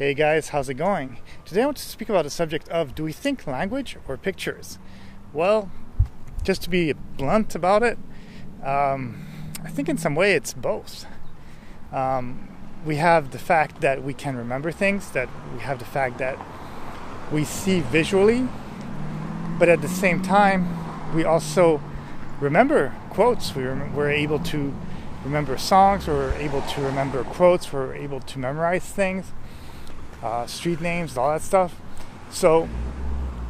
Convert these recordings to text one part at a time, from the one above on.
Hey guys, how's it going? Today I want to speak about the subject of, do we think language or pictures? Well, just to be blunt about it, I think in some way it's both. We have the fact that we can remember things, that we have the fact that we see visually, but at the same time, we also remember quotes. We're able to remember songs, we're able to remember quotes, we're able to memorize things, street names, all that stuff. So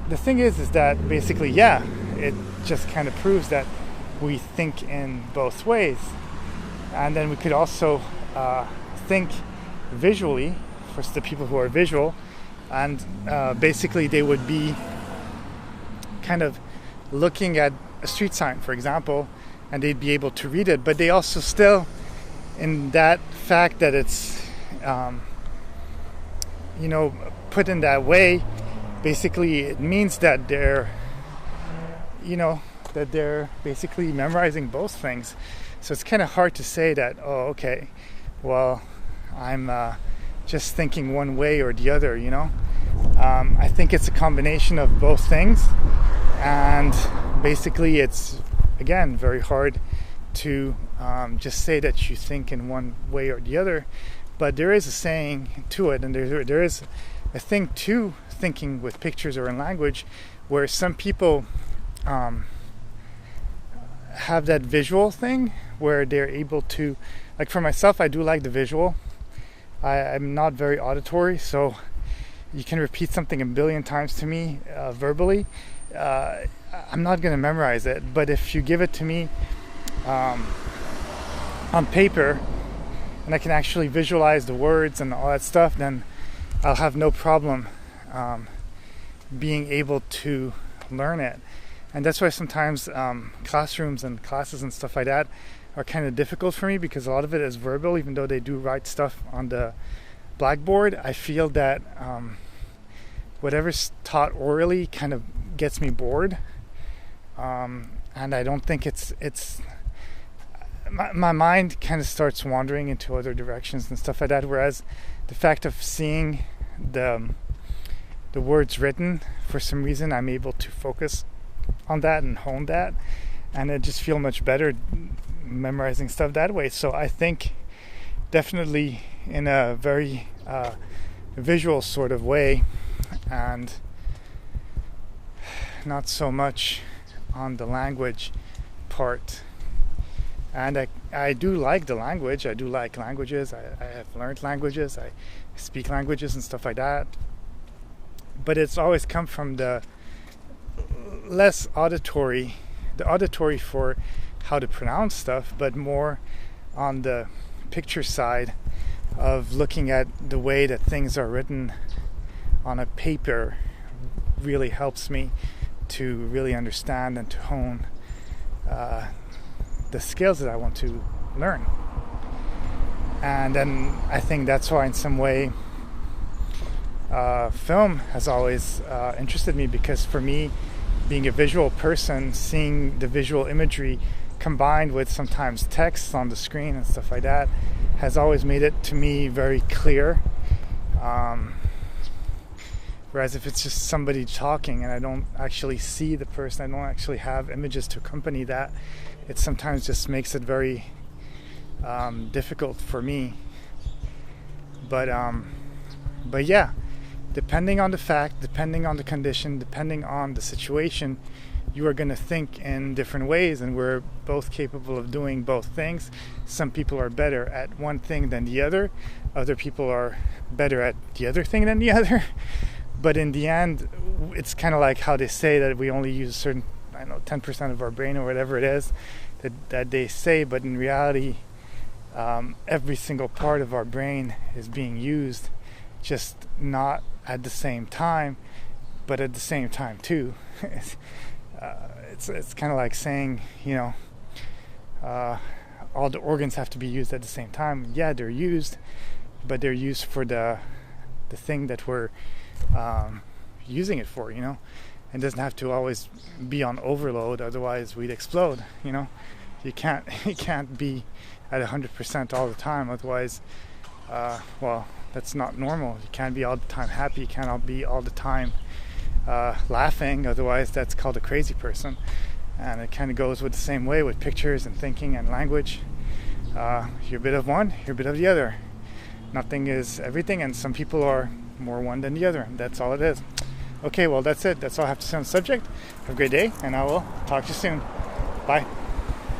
the thing is that basically, it just kind of proves that we think in both ways. And then we could also think visually for the people who are visual, and basically they would be kind of looking at a street sign, for example, and they'd be able to read it, but they also still, in that fact that it's put in that way, basically it means that they're basically memorizing both things. So it's kind of hard to say that, I'm just thinking one way or the other, I think it's a combination of both things, and basically it's, again, very hard to just say that you think in one way or the other, but there is a saying to it, and there is a thing to thinking with pictures or in language, where some people have that visual thing where they're able to, like for myself, I do like the visual. I'm not very auditory, so you can repeat something a billion times to me verbally. I'm not going to memorize it, but if you give it to me on paper and I can actually visualize the words and all that stuff, then I'll have no problem being able to learn it. And that's why sometimes classrooms and classes and stuff like that are kind of difficult for me, because a lot of it is verbal. Even though they do write stuff on the blackboard, I feel that whatever's taught orally kind of gets me bored, and I don't think it's my mind kind of starts wandering into other directions and stuff like that, whereas the fact of seeing the words written, for some reason I'm able to focus on that and hone that, and I just feel much better memorizing stuff that way. So I think definitely in a very visual sort of way, and not so much on the language part. And I do like the language. I do like languages. I have learned languages. I speak languages and stuff like that. But it's always come from the less auditory, for how to pronounce stuff, but more on the picture side of looking at the way that things are written on a paper really helps me to really understand and to hone the skills that I want to learn. And then I think that's why in some way film has always interested me, because for me, being a visual person, seeing the visual imagery combined with sometimes text on the screen and stuff like that has always made it to me very clear. Whereas if it's just somebody talking and I don't actually see the person, I don't actually have images to accompany that, it sometimes just makes it very difficult for me. But yeah, depending on the fact, depending on the condition, depending on the situation, you are going to think in different ways, and we're both capable of doing both things. Some people are better at one thing than the other. Other people are better at the other thing than the other. But in the end, it's kind of like how they say that we only use a certain, 10% of our brain or whatever it is that they say. But in reality, every single part of our brain is being used, just not at the same time, but at the same time too. It's kind of like saying, all the organs have to be used at the same time. Yeah, they're used, but they're used for the thing that we're using it for. It doesn't have to always be on overload, otherwise we'd explode. You can't be at 100% all the time, otherwise That's not normal. You can't be all the time happy. You can't be all the time laughing. Otherwise, that's called a crazy person. And it kind of goes with the same way with pictures and thinking and language. You're a bit of one, you're a bit of the other. Nothing is everything, and some people are more one than the other. That's all it is. Okay, well, that's it. That's all I have to say on the subject. Have a great day, and I will talk to you soon. Bye.